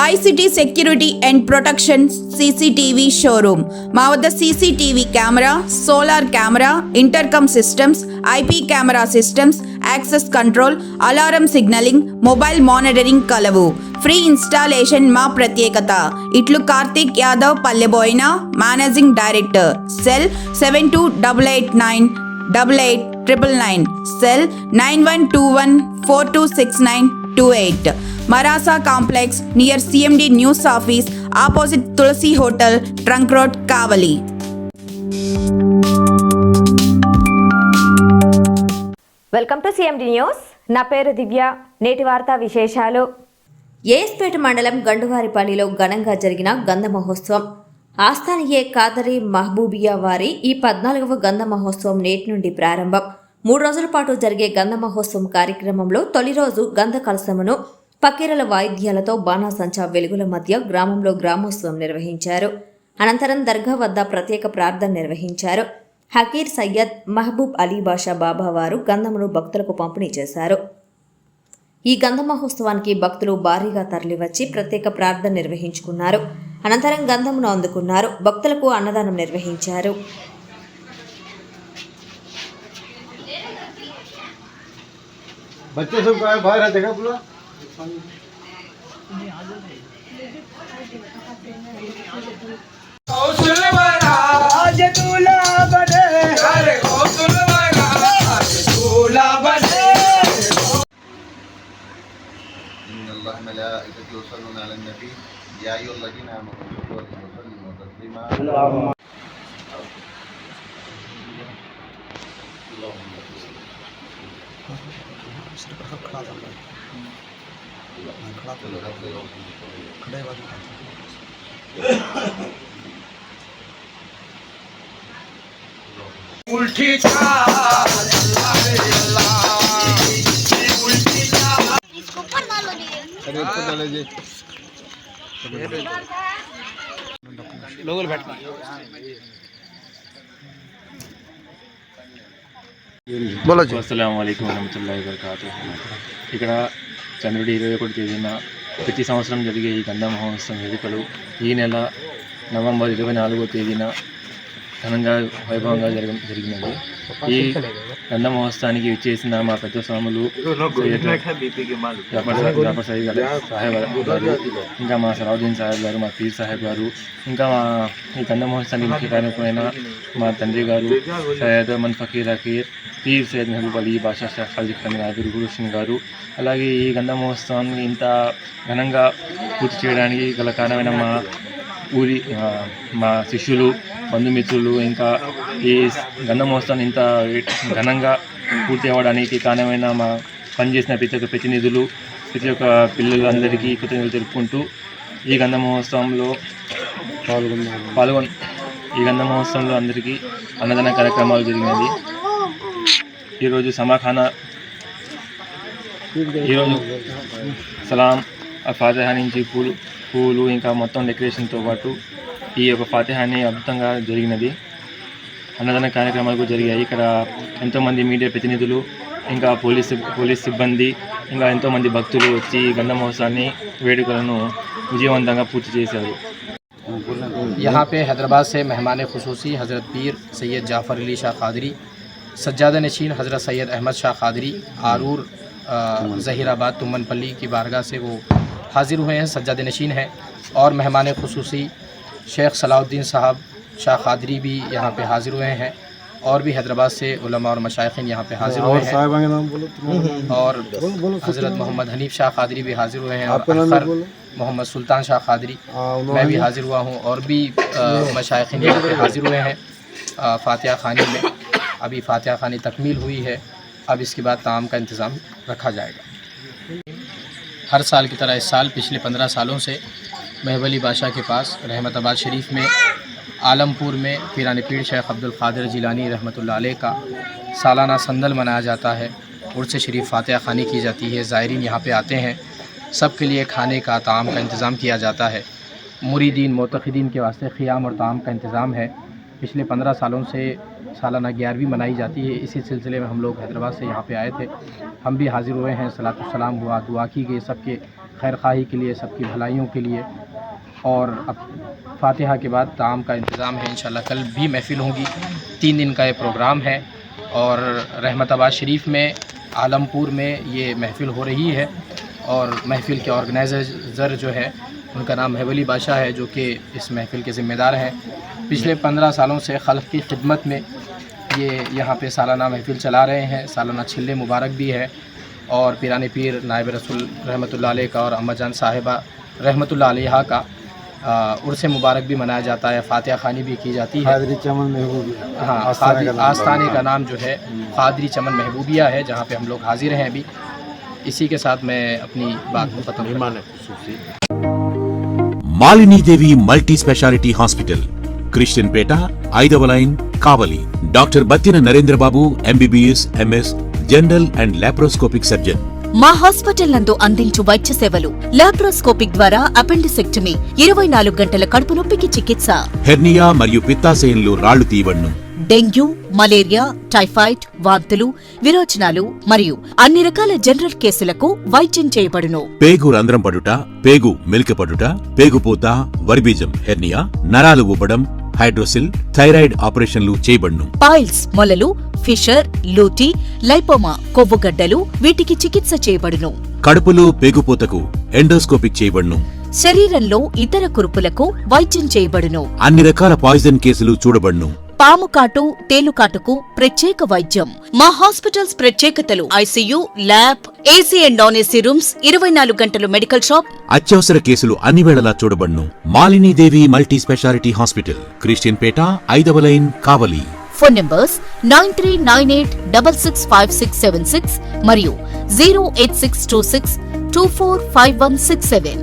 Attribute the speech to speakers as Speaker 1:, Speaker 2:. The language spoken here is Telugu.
Speaker 1: ICT security and protection CCTV showroom. మా వద్ద CCTV camera, solar camera, intercom systems, IP camera systems, access control, alarm signalling, mobile monitoring కలవు. ఫ్రీ ఇన్స్టాలేషన్ మా ప్రత్యేకత. ఇట్లు Karthik Yadav Palleboina, managing director. Cell 7288988999, cell 9121426928. Marasa Complex near CMD News Office, opposite Tulsi Hotel, Trunk Road, Kavali.
Speaker 2: Welcome to CMD news. నా పేరు దివ్య. నేటి వార్తా విశేషాలు. ఏఎస్పేట మండలం గండువారిపల్లిలో ఘనంగా జరిగిన గంధ మహోత్సవం. ఆస్థానీయే కాదరి మహబూబియా వారి ఈ 14వ గంధ మహోత్సవం నేటి నుండి ప్రారంభం. 3 రోజుల పాటు జరిగే గంధ మహోత్సవం కార్యక్రమంలో తొలి రోజు గంధ కలశమును పకీరల వాయిద్యాలతో బాణాసంచా వెలుగుల మధ్య గ్రామంలో గ్రామోత్సవం నిర్వహించారు. అనంతరం దర్గా వద్ద ప్రత్యేక ప్రార్థన నిర్వహించారు. హకీర్ సయ్యద్ మహబూబ్ అలీ బాషా బాబా వారు గంధమును భక్తులకు పంపిణీ చేశారు. ఈ గంధ మహోత్సవానికి భక్తులు భారీగా తరలివచ్చి ప్రత్యేక ప్రార్థన నిర్వహించుకున్నారు. అనంతరం గంధమును అందుకున్నారు. భక్తులకు అన్నదానం నిర్వహించారు.
Speaker 3: बच्चे सब बाहर है देखा पूरा कौशल बना आज दूल्हा बने अरे कौशल बना आज दूल्हा बने إن الله ملائكته يصلون على النبي يا أيها الذين آمنوا صلوا عليه وسلموا تسليما اللهم उल्टी चाल अल्लाह उल्टी चाल इसको ऊपर डालो जी अरे ऊपर डालो जी लोगों बैठ बोलो जी.
Speaker 4: అస్సలాము అలైకుం వరహమతుల్లాహి వబరకాతుహు. ఇక్కడ జనవరి 21 తేదీన ప్రతి సంవత్సరం జరిగే ఈ గంధ మహోత్సవం వేడుకలు ఈ నెల నవంబర్ 24వ తేదీన ఘనంగా వైభవంగా జరిగినది. ఈ గంధ మహోత్సవానికి విచ్చేసిన మా పెద్ద స్వాములు జాఫర్ సాహిబ్ గారు, ఇంకా మా సలావుద్దీన్ సాహెబ్ గారు, మా పీర్ సాహెబ్ గారు, ఇంకా మా ఈ గంధ మహోత్సవానికి ముఖ్య కార్యక్రమమైన మా తండ్రి గారు సయ్యద్ మన్ ఫకీర్ హకీర్ పీర్ సయ్యద్ మహబూబ్ అలీ బాషా షేఖ్ ఖాలిద్ ఖాన్ గారు, గురుసింగ్ గారు. అలాగే ఈ గంధ మహోత్సవాన్ని ఇంత ఘనంగా పూర్తి చేయడానికి గల కారణమైన మా శిష్యులు, బంధుమిత్రులు, ఇంకా ఈ గంధ మహోత్సవాన్ని ఇంత ఘనంగా పూర్తి అవ్వడానికి కారణమైన మా పనిచేసిన ప్రతి ఒక్క ప్రతినిధులు, ప్రతి ఒక్క పిల్లలు అందరికీ కృతజ్ఞతలు తెలుపుకుంటూ ఈ గంధ మహోత్సవంలో ఈ గంధ మహోత్సవంలో అందరికీ అన్నదాన కార్యక్రమాలు జరిగినది. ఈరోజు సమాఖానా, ఈరోజు సలాం ఫాతిహా నుంచి పూలు ఇంకా మొత్తం డెకరేషన్తో పాటు ఈ యొక్క ఫాతిహాని అద్భుతంగా జరిగినది. అన్నదాన కార్యక్రమాలు కూడా జరిగాయి. ఇక్కడ ఎంతోమంది మీడియా ప్రతినిధులు, ఇంకా పోలీస్ సిబ్బంది, ఇంకా ఎంతోమంది భక్తులు వచ్చి గంధ మహోత్సవాన్ని వేడుకలను విజయవంతంగా పూర్తి చేశారు.
Speaker 5: यहाँ पे हैदराबाद से मेहमान खुसूसी हज़रत पीर सैयद जाफ़र अली शाह क़ादरी, सज्जादा नशीन हज़रत सैयद अहमद शाह क़ादरी आरूर ज़हीराबाद तुमनपल्ली की बारगाह से वो हाज़िर हुए हैं, सज्जादा नशीन हैं. और मेहमान खुसूसी शेख सलाउद्दीन साहब शाह क़ादरी भी यहाँ पे हाज़िर हुए हैं. और भी हैदराबाद से उलमा और मशाइखीन यहाँ पे हाज़िर हुए हैं. और हज़रत मोहम्मद हनीफ शाह क़ादरी भी हाज़िर हुए हैं. और मोहम्मद सुल्तान शाह क़ादरी मैं भी हाज़िर हुआ हूँ. और भी मशाइखीन यहाँ पे हाज़िर हुए हैं फ़ातिहा ख़ानी में. अभी फ़ातिहा ख़ानी तकमील हुई है. अब इसके बाद ताम का इंतज़ाम रखा जाएगा. हर साल की तरह इस साल पिछले 15 सालों से महबूब अली बादशाह के पास रहमताबाद शरीफ में आलमपुर में पीरान पीर शेख अब्दुल क़ादिर जिलानी रहमतुल्लाह अलैह का सालाना संदल मनाया जाता है. उर्स शरीफ फ़ातिहा ख़ानी की जाती है. ज़ायरीन यहाँ पे आते हैं. सब के लिए खाने का ताम का इंतज़ाम किया जाता है. मुरीदीन मोतक़िदीन के वास्ते ख़ियाम और ताम का इंतज़ाम है. पिछले 15 सालों से सालाना 11वीं मनाई जाती है। इसी सिलसिले में हम लोग हैदराबाद से यहाँ पे आए थे, हम भी हाज़िर हुए हैं। सलातुस्सलाम हुआ, दुआ की गई सबके खैर खाही के लिए, सबकी भलाइयों के लिए। और अब फातिहा के बाद ताम का इंतज़ाम है, इंशाल्लाह कल भी महफ़िल होंगी। 3 दिन का ये प्रोग्राम है और रहमताबाद शरीफ में, आलमपुर में ये महफ़िल हो रही है। और महफ़िल के ऑर्गेनाइज़र जो है उनका नाम महवली बादशाह है, जो कि इस महफ़िल के ज़िम्मेदार हैं। पिछले 15 सालों से खल्क़ की खिदमत में ये यहाँ पे सालाना महफ़िल चला रहे हैं। सालाना छिल्ले मुबारक भी है और पीरानी पीर नायब रसूल रहमतुल्लाह अलैह का और अम्मा जान साहिबा रहमतुल्लाह अलैहा का उर्स मुबारक भी मनाया जाता है। फातिहा खानी भी की जाती है।
Speaker 6: कादरी चमन महबूबिया,
Speaker 5: हाँ, आस्थाने का नाम जो है कादरी चमन महबूबिया है, जहाँ पे हम लोग हाजिर हैं अभी। इसी के साथ मैं अपनी बात को ख़त्म
Speaker 7: మాలినీ దేవి మల్టీ స్పెషాలిటీ హాస్పిటల్, క్రిస్టియన్ పేట, 5వ line, Kavali. Doctor Battina Narendra Babu, MBBS, MS, general and laparoscopic surgeon.
Speaker 8: మా హాస్పిటల్ నందు అందించు వైద్య సేవలు: లాప్రోస్కోపిక్ ద్వారా అపెండిసెక్టమీ, 24 గంటల కడుపు నొప్పికి చికిత్స,
Speaker 7: హెర్నియా మరియు పిత్తాశయంలో రాళ్లు తీయబడును,
Speaker 8: డెంగ్యూ, మలేరియా, టైఫాయిడ్, వాంతులు, విరోచనాలు మరియు అన్ని రకాల జనరల్ కేసులకు వైద్యం చేయబడును.
Speaker 7: పేగు రంధ్రం పడుట, పేగు మెలికపడుట, పేగుపూత, వర్బీజం, హెర్నియా, నరాలు ఊపడం, హైడ్రోసిల్, థైరాయిడ్ ఆపరేషన్లు చేయబడును.
Speaker 8: పైల్స్, మొలలు, ఫిషర్, లూటీ, లైపోమా, కొవ్వుగడ్డలు, వీటికి చికిత్స చేయబడును.
Speaker 7: కడుపులో పేగుపూతకు ఎండోస్కోపిక్ చేయబడును.
Speaker 8: శరీరంలో ఇతర కురుపులకు వైద్యం చేయబడును.
Speaker 7: అన్ని రకాల పాయిజన్ కేసులు చూడబడును.
Speaker 8: పాము కాటు, తేలుకాటుకు ప్రత్యేక వైద్యం. మా హాస్పిటల్స్ ప్రత్యేకతలు: ICU, lab, AC and non AC rooms, 24 గంటలు మెడికల్ షాప్.
Speaker 7: అత్యవసర కేసులు అన్ని వేళలా చూడబడును. మాలినీ దేవి మల్టీ స్పెషాలిటీ హాస్పిటల్, క్రిస్టియన్ పేట, 5వ లైన్, కావలి.
Speaker 8: ఫోన్ నంబర్స్ 9398665676 మరియు 08626245167.